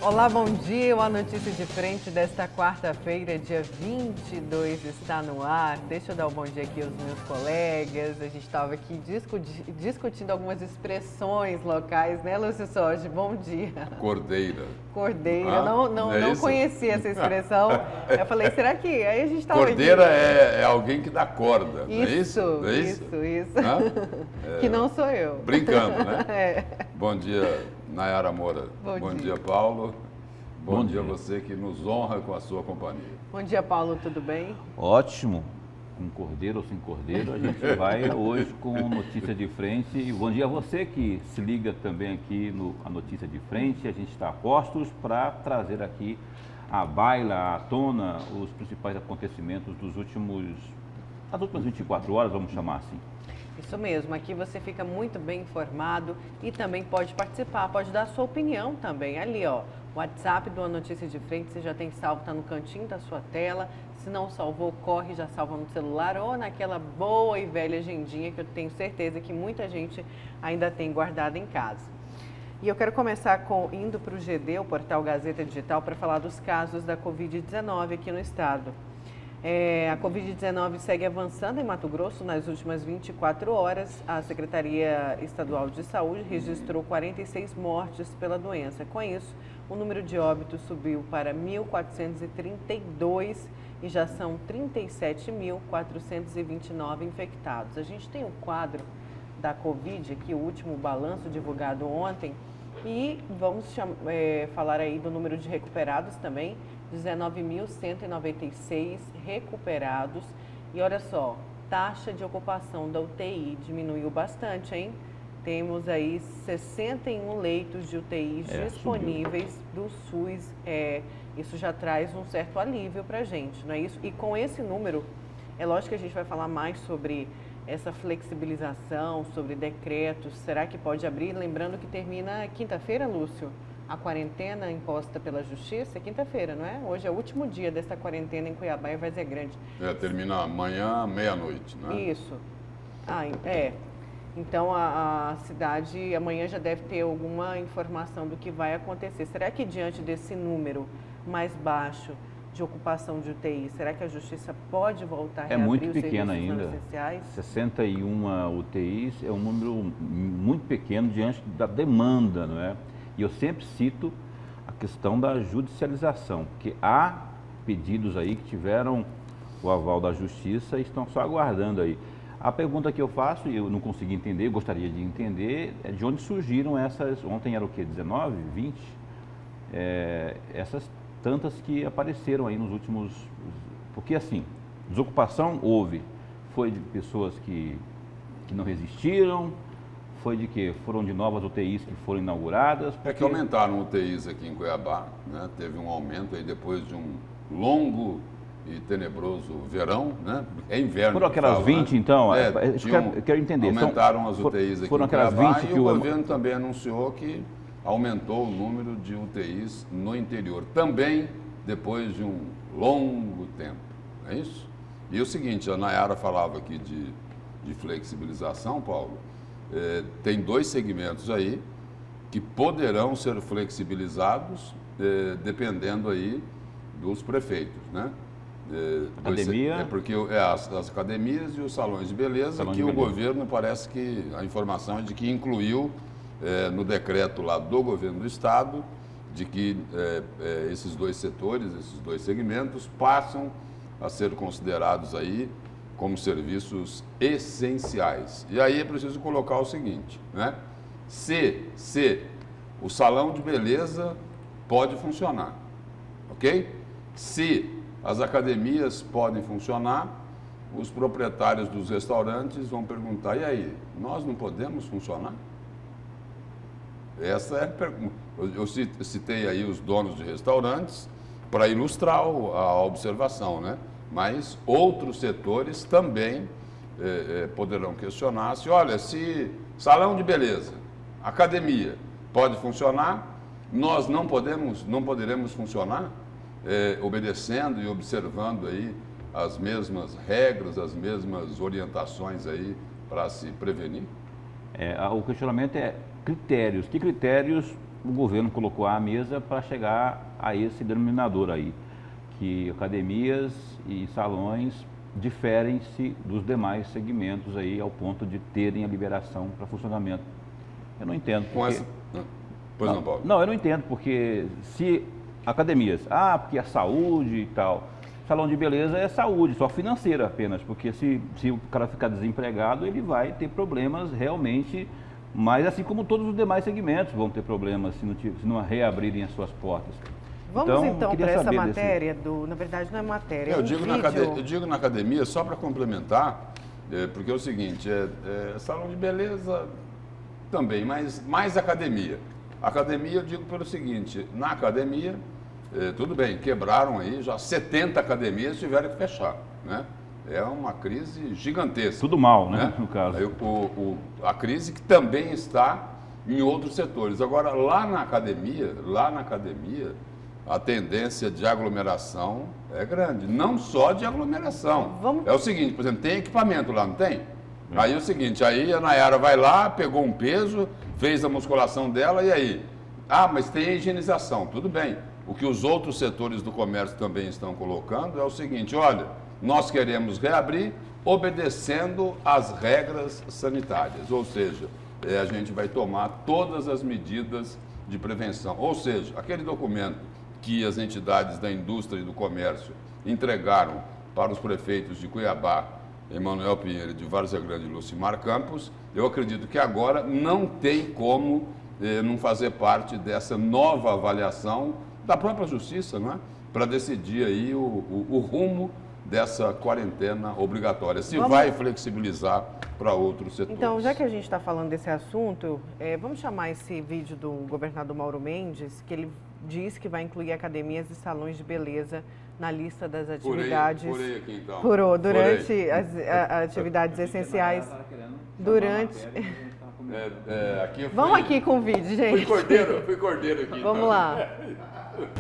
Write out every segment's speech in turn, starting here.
Olá, bom dia. A notícia de frente desta quarta-feira, dia 22, está no ar. Deixa eu dar um bom dia aqui aos meus colegas. A gente estava aqui discutindo algumas expressões locais, né, Lúcio Sorge? Bom dia. Cordeira. Cordeira. Não conhecia essa expressão. Eu falei, será que... Aí a gente estava Cordeira aqui. é alguém que dá corda, não é isso? Não é Isso. É, Que não sou eu. brincando, né? É. Bom dia, Nayara Moura. Bom dia. Paulo. Bom dia a você que nos honra com a sua companhia. Bom dia, Paulo. Tudo bem? Ótimo. Com cordeiro ou sem cordeiro, a gente vai hoje com notícia de frente. E bom dia a você que se liga também aqui no A Notícia de Frente. A gente está a postos para trazer aqui à baila, à tona, os principais acontecimentos das últimas 24 horas, vamos chamar assim. Isso mesmo, aqui você fica muito bem informado e também pode participar, pode dar a sua opinião também. Ali, ó, o WhatsApp do A Notícia de Frente, você já tem salvo, está no cantinho da sua tela. Se não salvou, corre, já salva no celular ou naquela boa e velha agendinha que eu tenho certeza que muita gente ainda tem guardada em casa. E eu quero começar indo para o GD, o portal Gazeta Digital, para falar dos casos da Covid-19 aqui no estado. A Covid-19 segue avançando em Mato Grosso. Nas últimas 24 horas, a Secretaria Estadual de Saúde registrou 46 mortes pela doença. Com isso, o número de óbitos subiu para 1.432 e já são 37.429 infectados. A gente tem o quadro da Covid aqui, o último balanço divulgado ontem, e vamos falar aí do número de recuperados também. 19.196 recuperados. E olha só, taxa de ocupação da UTI diminuiu bastante, hein? Temos aí 61 leitos de UTI disponíveis do SUS. Isso já traz um certo alívio para a gente, não é isso? E com esse número, é lógico que a gente vai falar mais sobre essa flexibilização, sobre decretos. Será que pode abrir? Lembrando que termina quinta-feira, Lúcio? A quarentena imposta pela Justiça é quinta-feira, não é? Hoje é o último dia dessa quarentena em Cuiabá e Várzea Grande. Termina amanhã, meia-noite, né? Isso. Então a cidade amanhã já deve ter alguma informação do que vai acontecer. Será que diante desse número mais baixo de ocupação de UTI, será que a Justiça pode voltar a reabrir muito os pequeno serviços ainda. não essenciais? 61 UTIs é um número muito pequeno diante da demanda, não é? E eu sempre cito a questão da judicialização, porque há pedidos aí que tiveram o aval da Justiça e estão só aguardando aí. A pergunta que eu faço, e eu não consegui entender, gostaria de entender, é de onde surgiram essas, ontem era o quê, 19, 20? Essas tantas que apareceram aí nos últimos... Porque assim, desocupação houve, foi de pessoas que não resistiram, foi de quê? Foram de novas UTIs que foram inauguradas? É que aumentaram UTIs aqui em Cuiabá, né? Teve um aumento aí depois de um longo e tenebroso verão, né? É inverno. Foram aquelas 20, né? Então? Eu quero entender. Aumentaram as UTIs aqui foram em Cuiabá aquelas 20 e o governo também anunciou que aumentou o número de UTIs no interior. Também depois de um longo tempo, não é isso? E o seguinte, a Nayara falava aqui de flexibilização, Paulo. Tem dois segmentos aí que poderão ser flexibilizados dependendo aí dos prefeitos, né? Academia? Porque as academias e os salões de beleza, o governo parece que a informação é de que incluiu no decreto lá do governo do estado de que esses dois setores, esses dois segmentos passam a ser considerados aí como serviços essenciais. E aí é preciso colocar o seguinte, né? Se o salão de beleza pode funcionar, ok? Se as academias podem funcionar, os proprietários dos restaurantes vão perguntar, e aí, nós não podemos funcionar? Essa é a pergunta. Eu citei aí os donos de restaurantes para ilustrar a observação, né? Mas outros setores também poderão questionar se, olha, se salão de beleza, academia pode funcionar, nós não poderemos funcionar obedecendo e observando aí as mesmas regras, as mesmas orientações aí para se prevenir? O questionamento é critérios. Que critérios o governo colocou à mesa para chegar a esse denominador aí, que academias e salões diferem-se dos demais segmentos aí ao ponto de terem a liberação para funcionamento. Eu não entendo. Porque... Pois não, Paulo. Não, eu não entendo, porque se academias, porque é saúde e tal, salão de beleza é saúde, só financeira apenas, porque se o cara ficar desempregado, ele vai ter problemas realmente, mas assim como todos os demais segmentos vão ter problemas se não reabrirem as suas portas. Vamos então para essa matéria na verdade não é matéria, eu digo na academia, só para complementar, porque é o seguinte, salão de beleza também, mas mais academia. Academia, eu digo pelo seguinte, na academia, tudo bem, quebraram aí, já 70 academias tiveram que fechar, né? É uma crise gigantesca. Tudo mal, né? No caso. Aí, a crise que também está em outros setores. Agora, lá na academia, a tendência de aglomeração é grande. Não só de aglomeração. É o seguinte, por exemplo, tem equipamento lá, não tem? Aí é o seguinte, aí a Nayara vai lá, pegou um peso, fez a musculação dela e aí? Mas tem a higienização, tudo bem. O que os outros setores do comércio também estão colocando é o seguinte, olha, nós queremos reabrir obedecendo às regras sanitárias, ou seja, a gente vai tomar todas as medidas de prevenção. Ou seja, aquele documento que as entidades da indústria e do comércio entregaram para os prefeitos de Cuiabá, Emanuel Pinheiro, de Várzea Grande e Lucimar Campos, eu acredito que agora não tem como não fazer parte dessa nova avaliação da própria Justiça, não é? Para decidir aí o rumo dessa quarentena obrigatória, se vai flexibilizar para outros setores. Então, já que a gente está falando desse assunto, vamos chamar esse vídeo do governador Mauro Mendes, que ele diz que vai incluir academias e salões de beleza na lista das atividades. Furei aqui, então. Furou, durante as atividades essenciais. Vamos aqui com o vídeo, gente. Fui cordeiro aqui. Vamos então. lá.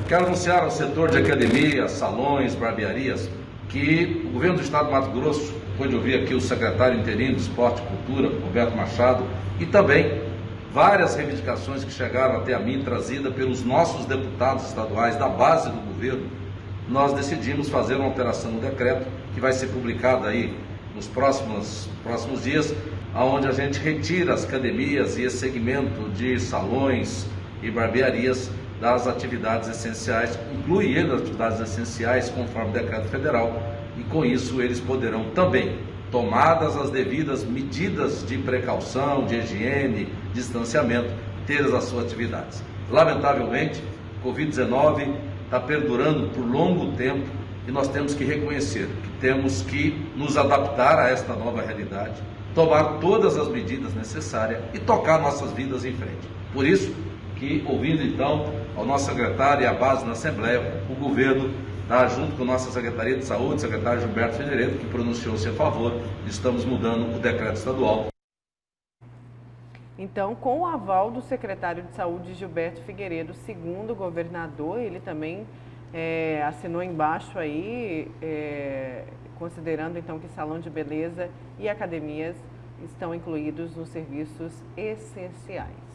Quero anunciar ao setor de academias, salões, barbearias, que o governo do estado do Mato Grosso, depois de ouvir aqui o secretário interino de Esporte e Cultura, Roberto Machado, e também várias reivindicações que chegaram até a mim, trazida pelos nossos deputados estaduais da base do governo, nós decidimos fazer uma alteração no decreto, que vai ser publicado aí nos próximos dias, onde a gente retira as academias e esse segmento de salões e barbearias das atividades essenciais, inclui ele as atividades essenciais conforme o decreto federal, e com isso eles poderão também, tomadas as devidas medidas de precaução, de higiene, distanciamento, ter as suas atividades. Lamentavelmente, o Covid-19 está perdurando por longo tempo e nós temos que reconhecer que temos que nos adaptar a esta nova realidade, tomar todas as medidas necessárias e tocar nossas vidas em frente. Por isso que, ouvindo então ao nosso secretário e à base na Assembleia, o governo, junto com a nossa Secretaria de Saúde, o secretário Gilberto Figueiredo, que pronunciou-se a favor, estamos mudando o decreto estadual. Então, com o aval do secretário de Saúde, Gilberto Figueiredo, segundo o governador, ele também assinou embaixo aí, considerando então que salão de beleza e academias estão incluídos nos serviços essenciais.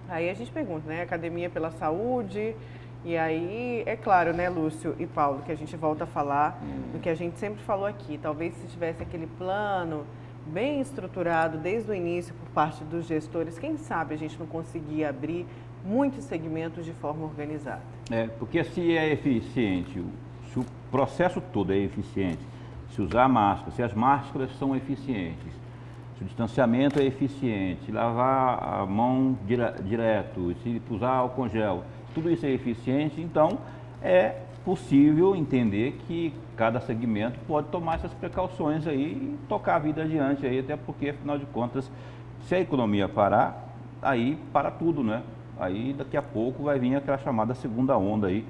Aí a gente pergunta, né? Academia pela saúde, e aí, é claro, né, Lúcio e Paulo, que a gente volta a falar do que a gente sempre falou aqui. Talvez se tivesse aquele plano bem estruturado desde o início por parte dos gestores, quem sabe a gente não conseguia abrir muitos segmentos de forma organizada. Porque se é eficiente, se o processo todo é eficiente, se usar máscara, se as máscaras são eficientes, se o distanciamento é eficiente, lavar a mão direto, se usar álcool gel, tudo isso é eficiente, então é possível entender que cada segmento pode tomar essas precauções aí e tocar a vida adiante aí, até porque, afinal de contas, se a economia parar, aí para tudo, né? Aí daqui a pouco vai vir aquela chamada segunda onda aí,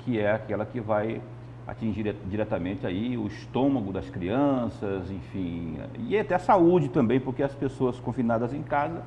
que é aquela que vai atingir diretamente aí o estômago das crianças, enfim, e até a saúde também, porque as pessoas confinadas em casa,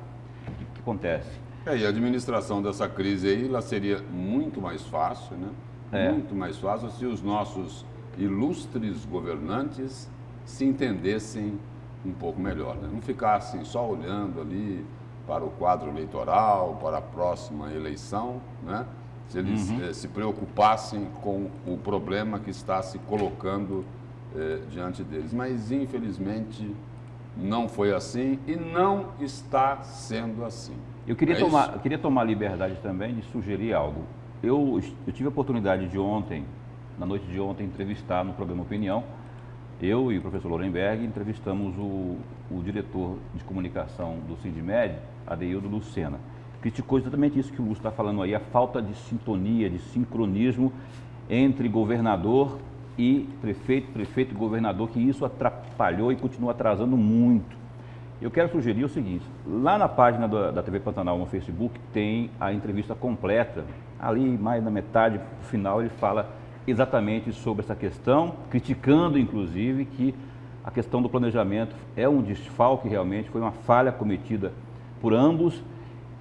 o que acontece? E a administração dessa crise aí, ela seria muito mais fácil, né? Muito mais fácil se os nossos ilustres governantes se entendessem um pouco melhor, né? Não ficassem só olhando ali para o quadro eleitoral, para a próxima eleição, né? Se eles se preocupassem com o problema que está se colocando diante deles. Mas, infelizmente, não foi assim e não está sendo assim. Eu queria tomar a liberdade também de sugerir algo. Eu tive a oportunidade de ontem, na noite de ontem, entrevistar no programa Opinião. Eu e o professor Lorenberg entrevistamos o diretor de comunicação do Sindmed, Adeildo Lucena. Criticou exatamente isso que o Lúcio está falando aí, a falta de sintonia, de sincronismo entre governador e prefeito e governador, que isso atrapalhou e continua atrasando muito. Eu quero sugerir o seguinte, lá na página da TV Pantanal no Facebook tem a entrevista completa, ali mais na metade, no final ele fala exatamente sobre essa questão, criticando inclusive que a questão do planejamento é um desfalque realmente, foi uma falha cometida por ambos.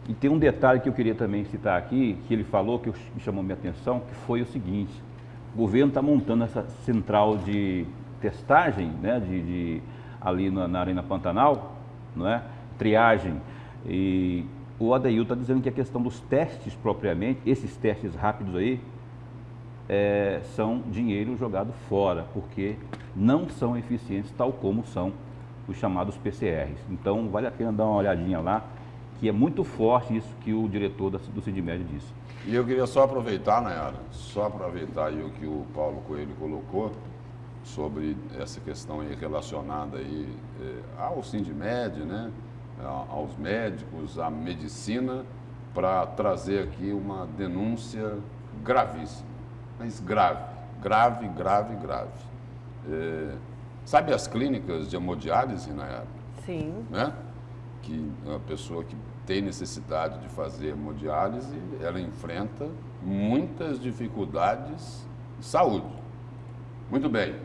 E tem um detalhe que eu queria também citar aqui, que ele falou, que me chamou minha atenção, que foi o seguinte: o governo está montando essa central de testagem, né, ali na Arena Pantanal, não é? Triagem. E o Adeildo está dizendo que a questão dos testes propriamente, esses testes rápidos aí, são dinheiro jogado fora, porque não são eficientes tal como são os chamados PCRs. Então, vale a pena dar uma olhadinha lá, que é muito forte isso que o diretor do Sindmed disse. E eu queria só aproveitar, Nayara, aí o que o Paulo Coelho colocou sobre essa questão aí relacionada aí, ao Sindmed, né, aos médicos, à medicina, para trazer aqui uma denúncia gravíssima, mas grave. Sabe as clínicas de hemodiálise, Nayara? Sim. Né? Que a pessoa que tem necessidade de fazer hemodiálise, ela enfrenta muitas dificuldades de saúde. Muito bem.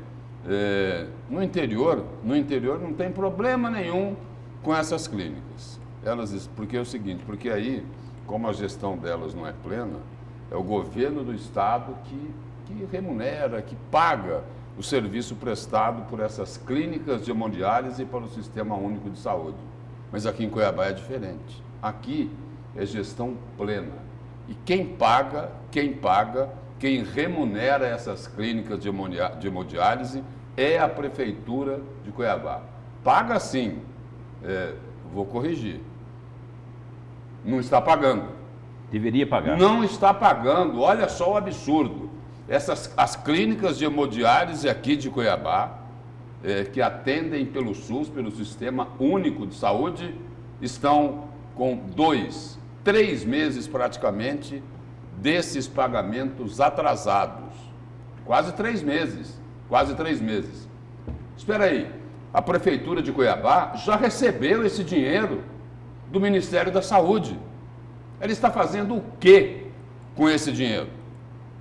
No interior não tem problema nenhum com essas clínicas. Porque é o seguinte, porque aí, como a gestão delas não é plena, é o governo do estado que remunera, que paga o serviço prestado por essas clínicas de hemodiálise para o Sistema Único de Saúde. Mas aqui em Cuiabá é diferente. Aqui é gestão plena. E quem paga, quem remunera essas clínicas de hemodiálise é a Prefeitura de Cuiabá. Paga sim, vou corrigir. Não está pagando. Deveria pagar. Não está pagando, olha só o absurdo. As clínicas de hemodiálise aqui de Cuiabá, que atendem pelo SUS, pelo Sistema Único de Saúde, estão com 2, 3 meses praticamente desses pagamentos atrasados. Quase 3 meses. Espera aí, a Prefeitura de Cuiabá já recebeu esse dinheiro do Ministério da Saúde. Ela está fazendo o quê com esse dinheiro?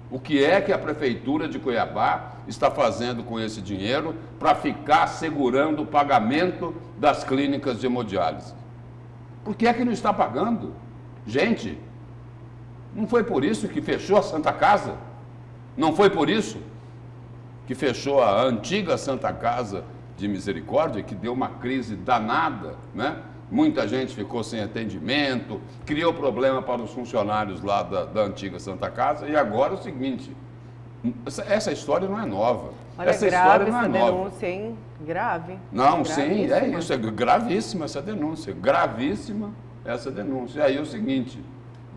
O que é que a Prefeitura de Cuiabá está fazendo com esse dinheiro para ficar segurando o pagamento das clínicas de hemodiálise? Por que é que não está pagando? Gente, não foi por isso que fechou a Santa Casa? Não foi por isso que fechou a antiga Santa Casa de Misericórdia, que deu uma crise danada, né? Muita gente ficou sem atendimento, criou problema para os funcionários lá da antiga Santa Casa. E agora é o seguinte, essa história não é nova. Olha, essa grave história não é essa nova. denúncia, hein? Grave. Não, sim, Gravíssima. é isso, é gravíssima essa denúncia, gravíssima essa denúncia. E aí é o seguinte,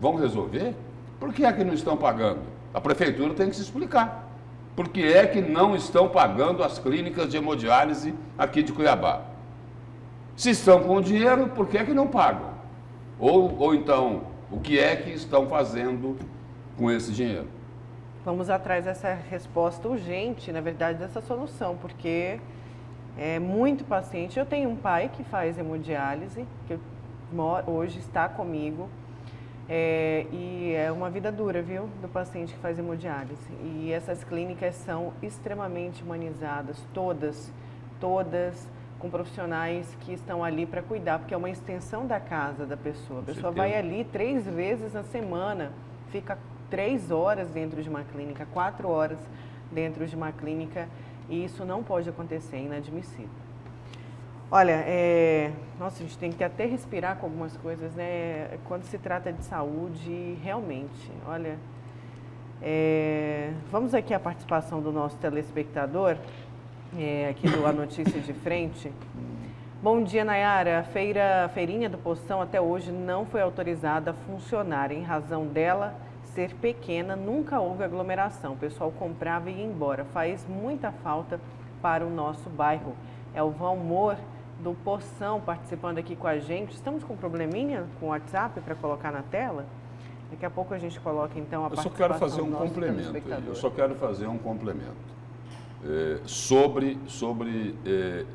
vão resolver? Por que é que não estão pagando? A Prefeitura tem que se explicar. Por que é que não estão pagando as clínicas de hemodiálise aqui de Cuiabá? Se estão com o dinheiro, por que é que não pagam? Ou então, o que é que estão fazendo com esse dinheiro? Vamos atrás dessa resposta urgente, na verdade, dessa solução, porque é muito paciente. Eu tenho um pai que faz hemodiálise, que hoje está comigo, e é uma vida dura, viu, do paciente que faz hemodiálise. E essas clínicas são extremamente humanizadas, todas com profissionais que estão ali para cuidar, porque é uma extensão da casa da pessoa. A pessoa vai ali 3 vezes na semana, fica 3 horas dentro de uma clínica, 4 horas dentro de uma clínica, e isso não pode acontecer, é inadmissível. Olha, nossa, a gente tem que até respirar com algumas coisas, né? Quando se trata de saúde, realmente, olha... vamos aqui à participação do nosso telespectador, aqui do A Notícia de Frente. Bom dia, Nayara. A feirinha do Poção até hoje não foi autorizada a funcionar. Em razão dela ser pequena, nunca houve aglomeração. O pessoal comprava e ia embora. Faz muita falta para o nosso bairro. É o Valmor do Poção participando aqui com a gente. Estamos com um probleminha com o WhatsApp para colocar na tela? Daqui a pouco a gente coloca então a participação do nosso telespectador. Eu só quero fazer um complemento. Sobre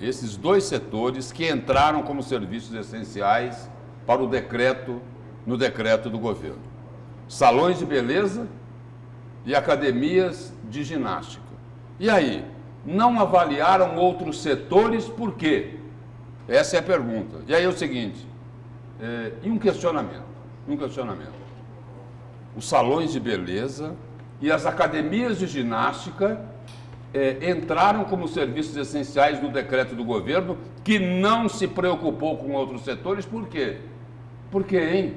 esses dois setores que entraram como serviços essenciais para no decreto do governo. Salões de beleza e academias de ginástica. E aí, não avaliaram outros setores por quê? Essa é a pergunta. E aí é o seguinte, e um questionamento. Os salões de beleza e as academias de ginástica entraram como serviços essenciais no decreto do governo, que não se preocupou com outros setores. Por quê? Por quê, hein?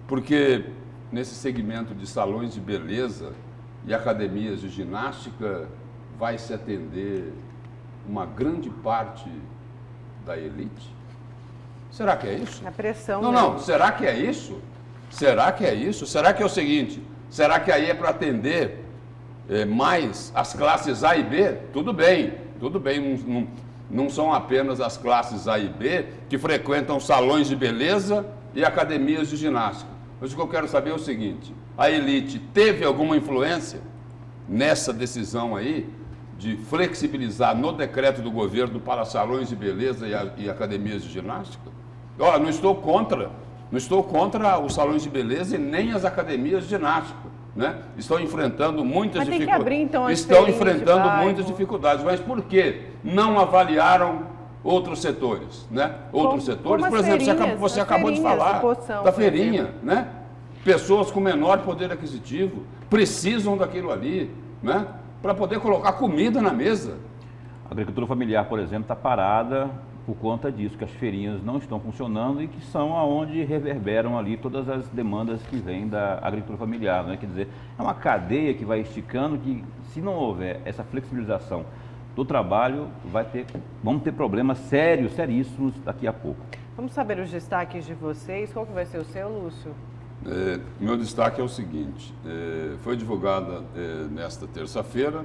Porque nesse segmento de salões de beleza e academias de ginástica vai se atender uma grande parte da elite? Será que é isso? A pressão. Não, será que é isso? Será que é isso? Será que é o seguinte? Será que aí é para atender mais as classes A e B? Tudo bem, não são apenas as classes A e B que frequentam salões de beleza e academias de ginástica. Mas o que eu quero saber é o seguinte, a elite teve alguma influência nessa decisão aí de flexibilizar no decreto do governo para salões de beleza e academias de ginástica? Olha, não estou contra os salões de beleza e nem as academias de ginástica, né? Estão enfrentando muitas dificuldades. Então, muitas dificuldades, mas por que não avaliaram outros setores, né? Outros setores, por exemplo, você acabou de falar da feirinha, né? Pessoas com menor poder aquisitivo precisam daquilo ali, né? Para poder colocar comida na mesa. A agricultura familiar, por exemplo, está parada por conta disso, que as feirinhas não estão funcionando e que são aonde reverberam ali todas as demandas que vêm da agricultura familiar, né? Quer dizer, é uma cadeia que vai esticando, que se não houver essa flexibilização do trabalho, vamos ter problemas seríssimos daqui a pouco. Vamos saber os destaques de vocês. Qual que vai ser o seu, Lúcio? Meu destaque é o seguinte, foi divulgada nesta terça-feira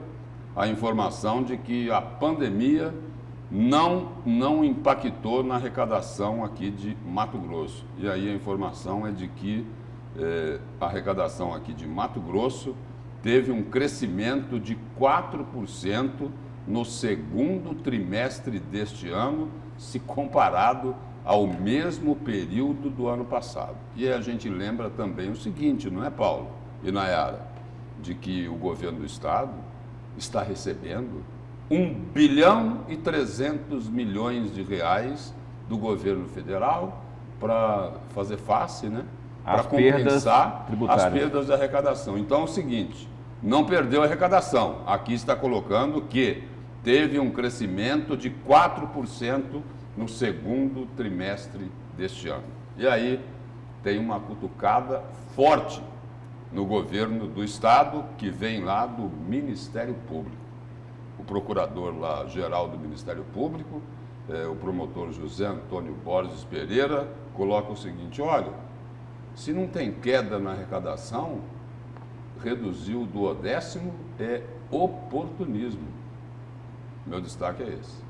a informação de que a pandemia não impactou na arrecadação aqui de Mato Grosso. E aí a informação é de que a arrecadação aqui de Mato Grosso teve um crescimento de 4% no segundo trimestre deste ano, se comparado ao mesmo período do ano passado. E a gente lembra também o seguinte, não é, Paulo e Nayara, de que o governo do estado está recebendo 1 bilhão e 300 milhões de reais do governo federal para fazer face, né? Para compensar as perdas da arrecadação. Então é o seguinte, não perdeu a arrecadação. Aqui está colocando que teve um crescimento de 4% no segundo trimestre deste ano. E aí tem uma cutucada forte no governo do estado, que vem lá do Ministério Público. O procurador lá geral do Ministério Público, o promotor José Antônio Borges Pereira, coloca o seguinte, olha, se não tem queda na arrecadação, reduzir o 10º é oportunismo. Meu destaque é esse.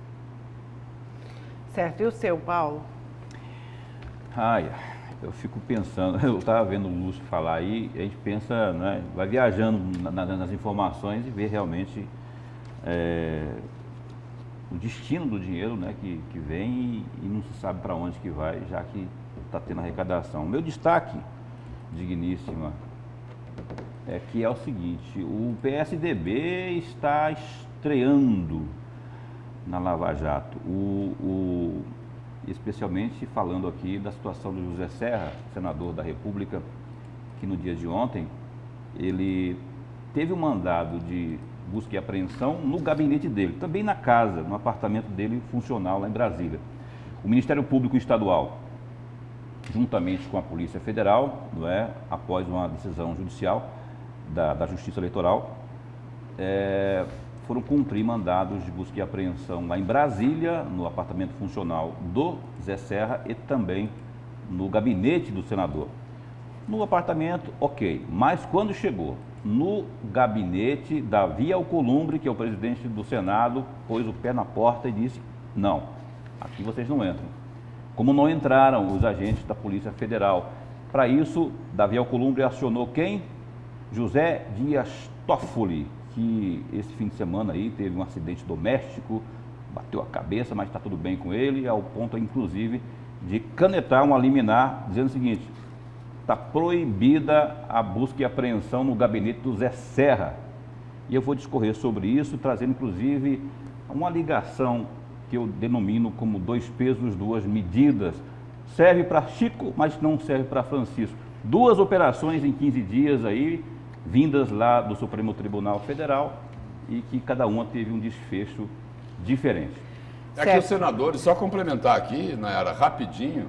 Certo, e o seu, Paulo? Eu fico pensando, eu estava vendo o Lúcio falar aí, a gente pensa, né, vai viajando nas informações e vê realmente o destino do dinheiro, né, que vem e não se sabe para onde que vai, já que está tendo arrecadação. Meu destaque, digníssima, é que é o seguinte, o PSDB está estreando na Lava Jato, especialmente falando aqui da situação do José Serra, senador da República, que no dia de ontem, ele teve um mandado de busca e apreensão no gabinete dele, também na casa, no apartamento dele funcional lá em Brasília. O Ministério Público Estadual, juntamente com a Polícia Federal, não é, após uma decisão judicial da Justiça Eleitoral, foram cumprir mandados de busca e apreensão lá em Brasília, no apartamento funcional do Zé Serra e também no gabinete do senador. No apartamento, ok, mas quando chegou no gabinete, Davi Alcolumbre, que é o presidente do Senado, pôs o pé na porta e disse: não, aqui vocês não entram. Como não entraram os agentes da Polícia Federal. Para isso, Davi Alcolumbre acionou quem? José Dias Toffoli, que esse fim de semana aí teve um acidente doméstico, bateu a cabeça, mas está tudo bem com ele, ao ponto, inclusive, de canetar uma liminar dizendo o seguinte: está proibida a busca e apreensão no gabinete do Zé Serra. E eu vou discorrer sobre isso, trazendo, inclusive, uma ligação que eu denomino como 2 pesos, 2 medidas. Serve para Chico, mas não serve para Francisco. 2 operações em 15 dias aí, vindas lá do Supremo Tribunal Federal, e que cada uma teve um desfecho diferente. Aqui os senadores, só complementar aqui, Nayara, rapidinho,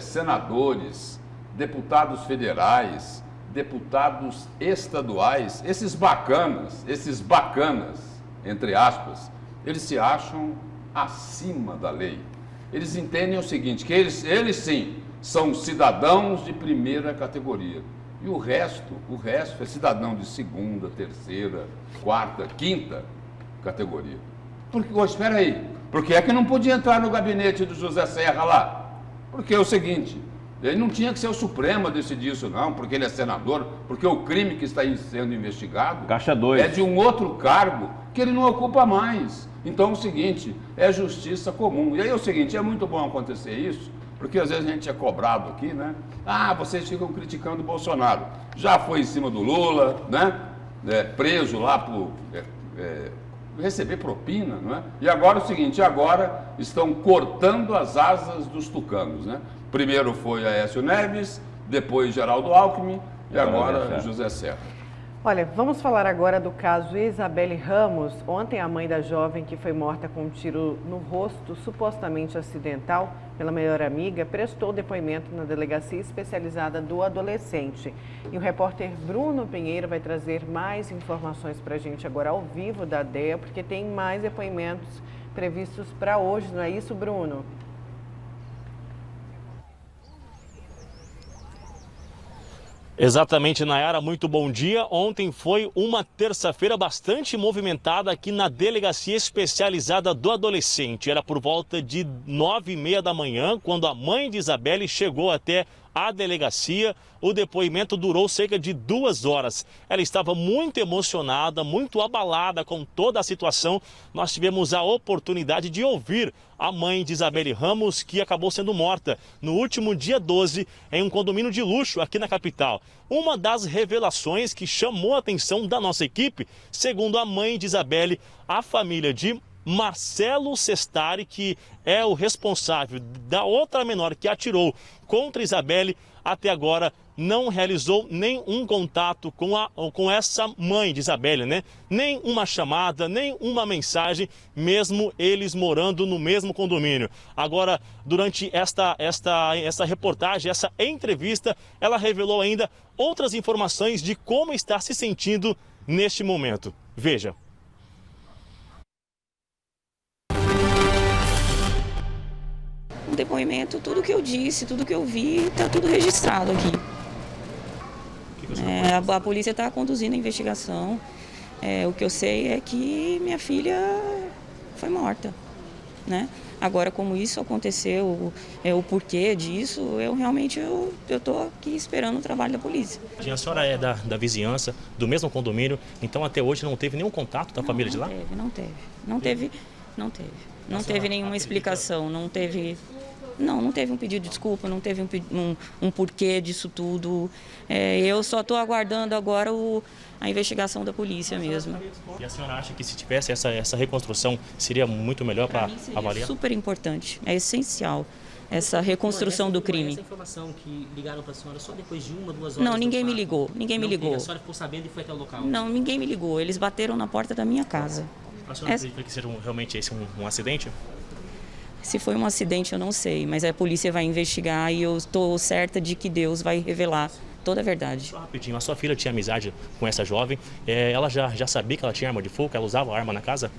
senadores, deputados federais, deputados estaduais, esses bacanas, entre aspas, eles se acham acima da lei. Eles entendem o seguinte, que eles sim, são cidadãos de primeira categoria. E o resto é cidadão de segunda, terceira, quarta, quinta categoria. Porque, espera aí, por que é que não podia entrar no gabinete do José Serra lá? Porque é o seguinte, ele não tinha que ser o Supremo a decidir isso não, porque ele é senador, porque o crime que está sendo investigado Caixa 2. é de um outro cargo que ele não ocupa mais. Então é o seguinte, é justiça comum. E aí é o seguinte, é muito bom acontecer isso, porque às vezes a gente é cobrado aqui, né? Ah, vocês ficam criticando o Bolsonaro. Já foi em cima do Lula, né? Preso lá por receber propina, não é? E agora é o seguinte, agora estão cortando as asas dos tucanos, né? Primeiro foi Aécio Neves, depois Geraldo Alckmin e agora José Serra. Olha, vamos falar agora do caso Isabelle Ramos. Ontem, a mãe da jovem que foi morta com um tiro no rosto, supostamente acidental, pela melhor amiga, prestou depoimento na delegacia especializada do adolescente. E o repórter Bruno Pinheiro vai trazer mais informações para a gente agora ao vivo da DEA, porque tem mais depoimentos previstos para hoje, não é isso, Bruno? Exatamente, Nayara, muito bom dia. Ontem foi uma terça-feira bastante movimentada aqui na Delegacia Especializada do Adolescente. Era por volta de 9h30 da manhã, quando a mãe de Isabelle chegou até a delegacia. O depoimento durou cerca de 2 horas. Ela estava muito emocionada, muito abalada com toda a situação. Nós tivemos a oportunidade de ouvir a mãe de Isabelle Ramos, que acabou sendo morta no último dia 12 em um condomínio de luxo aqui na capital. Uma das revelações que chamou a atenção da nossa equipe, segundo a mãe de Isabelle, a família de Marcelo Sestari, que é o responsável da outra menor que atirou contra Isabelle, até agora não realizou nenhum contato com essa mãe de Isabelle, né? Nem uma chamada, nem uma mensagem, mesmo eles morando no mesmo condomínio. Agora, durante esta reportagem, essa entrevista, ela revelou ainda outras informações de como está se sentindo neste momento. Veja. O depoimento, tudo que eu disse, tudo que eu vi, está tudo registrado aqui. A polícia está conduzindo a investigação. O que eu sei é que minha filha foi morta, né? Agora, como isso aconteceu, o porquê disso, eu realmente estou aqui esperando o trabalho da polícia. A senhora é da vizinhança, do mesmo condomínio, então até hoje não teve nenhum contato da família de lá? Não teve nenhuma explicação, não teve um pedido de desculpa, não teve um porquê disso tudo. Eu só estou aguardando agora a investigação da polícia mesmo. E a senhora acha que se tivesse essa reconstrução seria muito melhor para avaliar? É super importante, é essencial essa reconstrução do crime. Essa informação que ligaram para a senhora só depois de 1, 2 horas? Não, ninguém me ligou, A senhora ficou sabendo e foi até o local? Não, ninguém me ligou, eles bateram na porta da minha casa. A senhora acredita que seja realmente esse um acidente? Se foi um acidente, eu não sei, mas a polícia vai investigar e eu estou certa de que Deus vai revelar toda a verdade. Só rapidinho, a sua filha tinha amizade com essa jovem, ela já sabia que ela tinha arma de fogo, que ela usava arma na casa?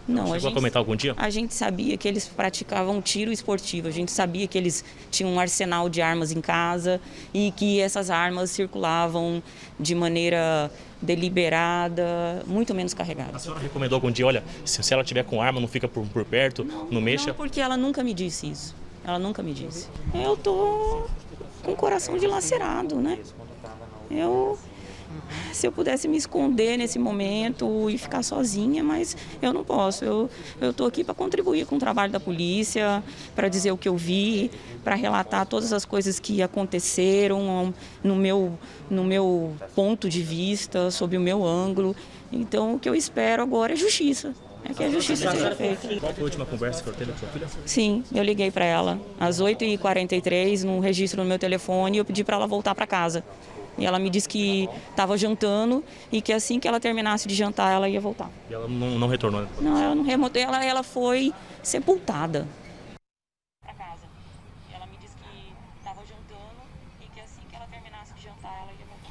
Não, chegou a comentar algum dia? A gente sabia que eles praticavam tiro esportivo, a gente sabia que eles tinham um arsenal de armas em casa e que essas armas circulavam de maneira deliberada, muito menos carregada. A senhora recomendou algum dia, olha, se ela tiver com arma, não fica por perto, não mexa? Não, porque ela nunca me disse isso. Ela nunca me disse. Eu tô com o coração dilacerado, né? Se eu pudesse me esconder nesse momento e ficar sozinha, mas eu não posso. Eu estou aqui para contribuir com o trabalho da polícia, para dizer o que eu vi, para relatar todas as coisas que aconteceram no meu ponto de vista, sob o meu ângulo. Então, o que eu espero agora é justiça. É que a justiça seja feita. Qual foi a última conversa que eu teve com sua filha? Sim, eu liguei para ela às 8h43, num registro no meu telefone, e eu pedi para ela voltar para casa. E ela me disse que estava jantando e que assim que ela terminasse de jantar, ela ia voltar. E ela não retornou? Né? Não, ela não remontou, ela foi sepultada. Para casa. Ela me disse que estava jantando e que assim que ela terminasse de jantar, ela ia voltar.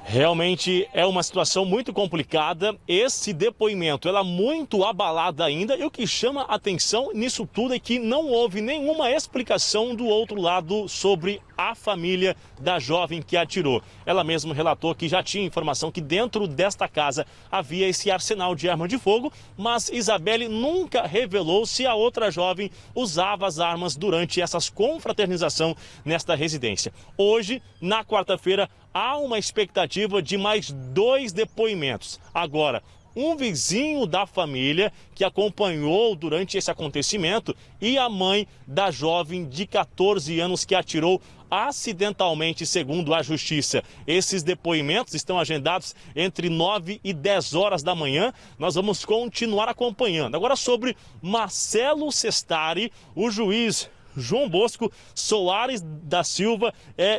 Realmente é uma situação muito complicada. Esse depoimento, ela é muito abalada ainda. E o que chama a atenção nisso tudo é que não houve nenhuma explicação do outro lado sobre a família da jovem que atirou. Ela mesma relatou que já tinha informação que dentro desta casa havia esse arsenal de arma de fogo, mas Isabelle nunca revelou se a outra jovem usava as armas durante essas confraternização nesta residência. Hoje, na quarta-feira, há uma expectativa de mais 2 depoimentos. Agora, um vizinho da família que acompanhou durante esse acontecimento e a mãe da jovem de 14 anos que atirou acidentalmente, segundo a justiça. Esses depoimentos estão agendados entre 9 e 10 horas da manhã. Nós vamos continuar acompanhando. Agora, sobre Marcelo Sestari, o juiz João Bosco Soares da Silva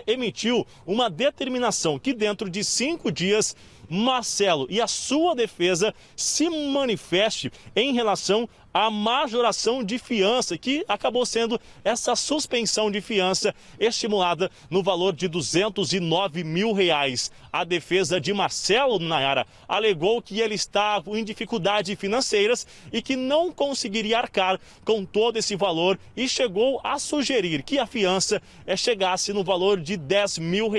emitiu uma determinação que dentro de 5 dias Marcelo e a sua defesa se manifeste em relação à majoração de fiança, que acabou sendo essa suspensão de fiança estimulada no valor de R$209 mil. A defesa de Marcelo, Nayara, alegou que ele estava em dificuldades financeiras e que não conseguiria arcar com todo esse valor e chegou a sugerir que a fiança chegasse no valor de R$10 mil.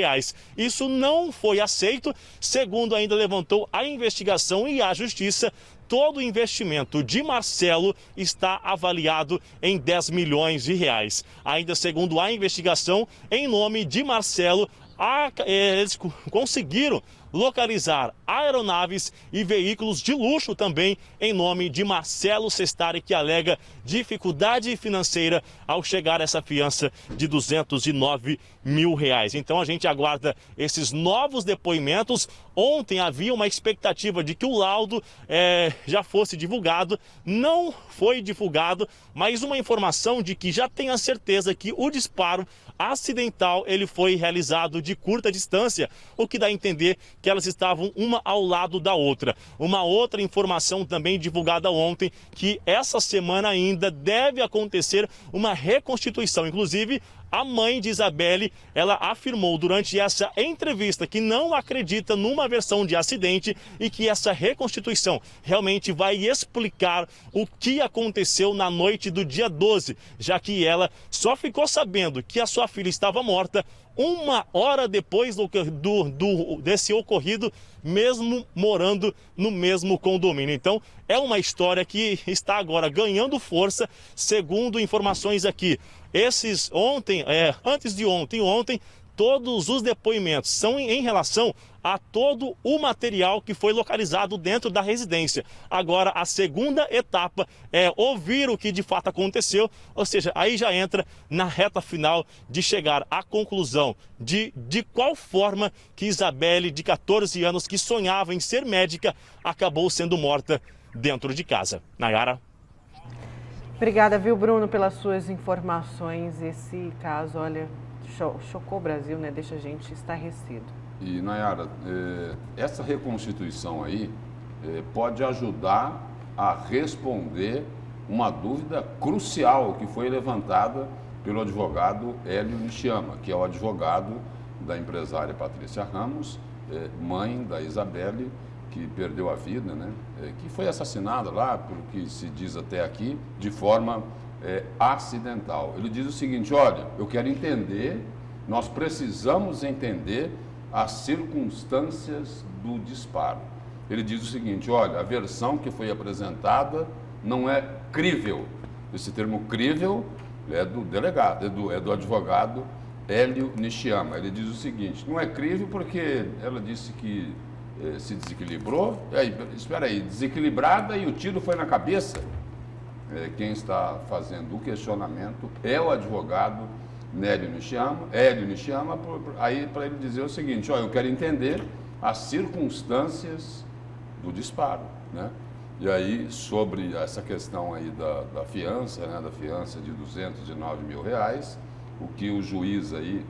Isso não foi aceito, segundo ainda levantou a investigação e a justiça. Todo o investimento de Marcelo está avaliado em R$10 milhões. Ainda segundo a investigação, em nome de Marcelo, eles conseguiram localizar aeronaves e veículos de luxo também em nome de Marcelo Sestari, que alega dificuldade financeira ao chegar a essa fiança de R$209 mil. Então a gente aguarda esses novos depoimentos. Ontem havia uma expectativa de que o laudo já fosse divulgado, não foi divulgado, mas uma informação de que já tem a certeza que o disparo acidental ele foi realizado de curta distância, o que dá a entender que elas estavam uma ao lado da outra. Uma outra informação também divulgada ontem, que essa semana ainda deve acontecer uma reconstituição. Inclusive, a mãe de Isabelle, ela afirmou durante essa entrevista que não acredita numa versão de acidente e que essa reconstituição realmente vai explicar o que aconteceu na noite do dia 12, já que ela só ficou sabendo que a sua filha estava morta 1 hora depois desse ocorrido, mesmo morando no mesmo condomínio. Então, é uma história que está agora ganhando força, segundo informações aqui. Antes de ontem, todos os depoimentos são em relação a todo o material que foi localizado dentro da residência. Agora, a segunda etapa é ouvir o que de fato aconteceu, ou seja, aí já entra na reta final de chegar à conclusão de qual forma que Isabelle, de 14 anos, que sonhava em ser médica, acabou sendo morta dentro de casa. Nayara. Obrigada, viu, Bruno, pelas suas informações. Esse caso, olha, chocou o Brasil, né? Deixa a gente estarrecido. E, Nayara, essa reconstituição aí pode ajudar a responder uma dúvida crucial que foi levantada pelo advogado Hélio Nishiyama, que é o advogado da empresária Patrícia Ramos, mãe da Isabelle, que perdeu a vida, né? Que foi assassinada lá, pelo que se diz até aqui, de forma acidental. Ele diz o seguinte: olha, eu quero entender, nós precisamos entender as circunstâncias do disparo. Ele diz o seguinte: olha, a versão que foi apresentada não é crível. Esse termo crível é do delegado, é do advogado Hélio Nishiyama. Ele diz o seguinte: não é crível porque ela disse que se desequilibrou. Espera aí, desequilibrada e o tiro foi na cabeça? Quem está fazendo o questionamento é o advogado Hélio Nishiyama, aí para ele dizer o seguinte: olha, eu quero entender as circunstâncias do disparo, né? E aí, sobre essa questão aí da fiança, né, da fiança de R$209 mil, o que o juiz aí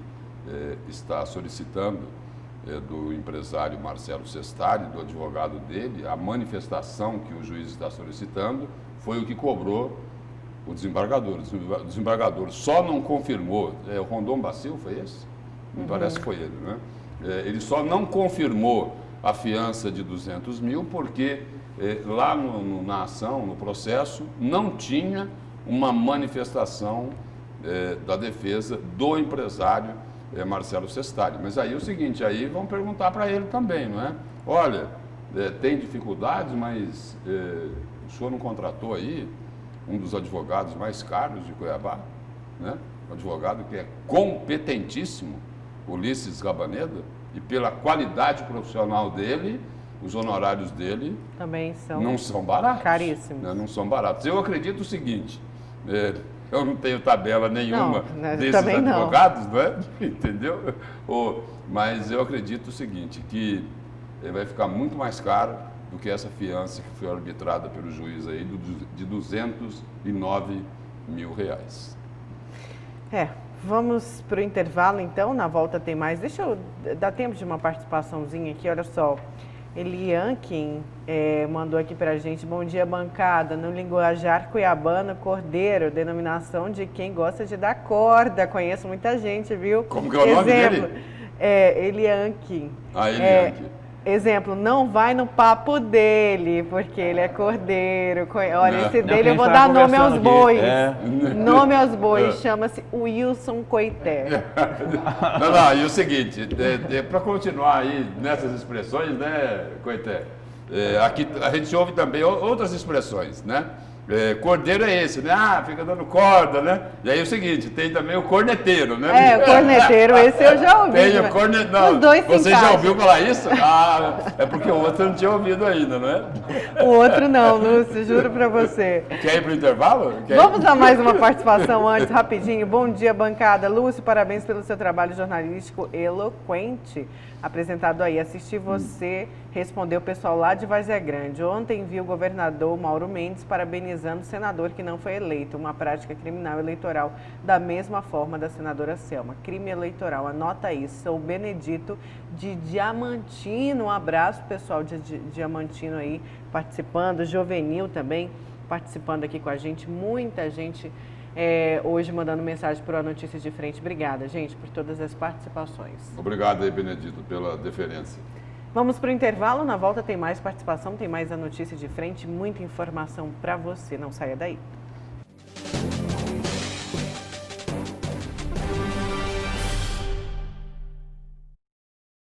está solicitando do empresário Marcelo Sestari, do advogado dele, a manifestação que o juiz está solicitando foi o que cobrou o desembargador. O desembargador só não confirmou, o Rondon Bacil foi esse? Me parece que foi ele, né? Ele só não confirmou a fiança de 200 mil porque lá na ação, no processo, não tinha uma manifestação da defesa do empresário Marcelo Sestari. Mas aí é o seguinte, aí vão perguntar para ele também, não é? Olha, tem dificuldades, mas o senhor não contratou aí um dos advogados mais caros de Cuiabá, né? Um advogado que é competentíssimo, Ulisses Rabaneda, e pela qualidade profissional dele, os honorários dele também não são baratos. Caríssimos. Né? Não são baratos. Eu acredito o seguinte, eu não tenho tabela nenhuma desses advogados, não é? Entendeu? Mas eu acredito o seguinte, que vai ficar muito mais caro do que essa fiança que foi arbitrada pelo juiz aí de R$209 mil. Vamos para o intervalo então, na volta tem mais. Deixa eu dar tempo de uma participaçãozinha aqui, olha só. Eliankin mandou aqui para a gente: bom dia, bancada. No linguajar cuiabano, cordeiro, denominação de quem gosta de dar corda. Conheço muita gente, viu? Como que é o nome dele? Eliankin. Eliankin. Exemplo, não vai no papo dele, porque ele é cordeiro. Olha, esse dele eu vou dar nome aos bois. Nome aos bois, chama-se Wilson Coité. Não, e o seguinte, para continuar aí nessas expressões, né, Coité? Aqui a gente ouve também outras expressões, né? Cordeiro é esse, né? Fica dando corda, né? E aí é o seguinte, tem também o corneteiro, né? O corneteiro, esse eu já ouvi. Tem o corneteiro. Os dois você já ouviu falar isso? É porque o outro não tinha ouvido ainda, não é? O outro não, Lúcio, juro pra você. Quer ir pro intervalo? Vamos dar mais uma participação antes, rapidinho. Bom dia, bancada. Lúcio, parabéns pelo seu trabalho jornalístico eloquente. Apresentado aí, assisti você responder o pessoal lá de Várzea Grande. Ontem vi o governador Mauro Mendes parabenizando o senador que não foi eleito. Uma prática criminal eleitoral da mesma forma da senadora Selma. Crime eleitoral, anota aí. Sou Benedito de Diamantino. Um abraço, pessoal de Diamantino aí participando. Jovenil também participando aqui com a gente. Muita gente hoje mandando mensagem para a Notícias de Frente. Obrigada, gente, por todas as participações. Obrigado aí, Benedito, pela deferência. Vamos para o intervalo. Na volta tem mais participação, tem mais a Notícia de Frente, muita informação para você. Não saia daí.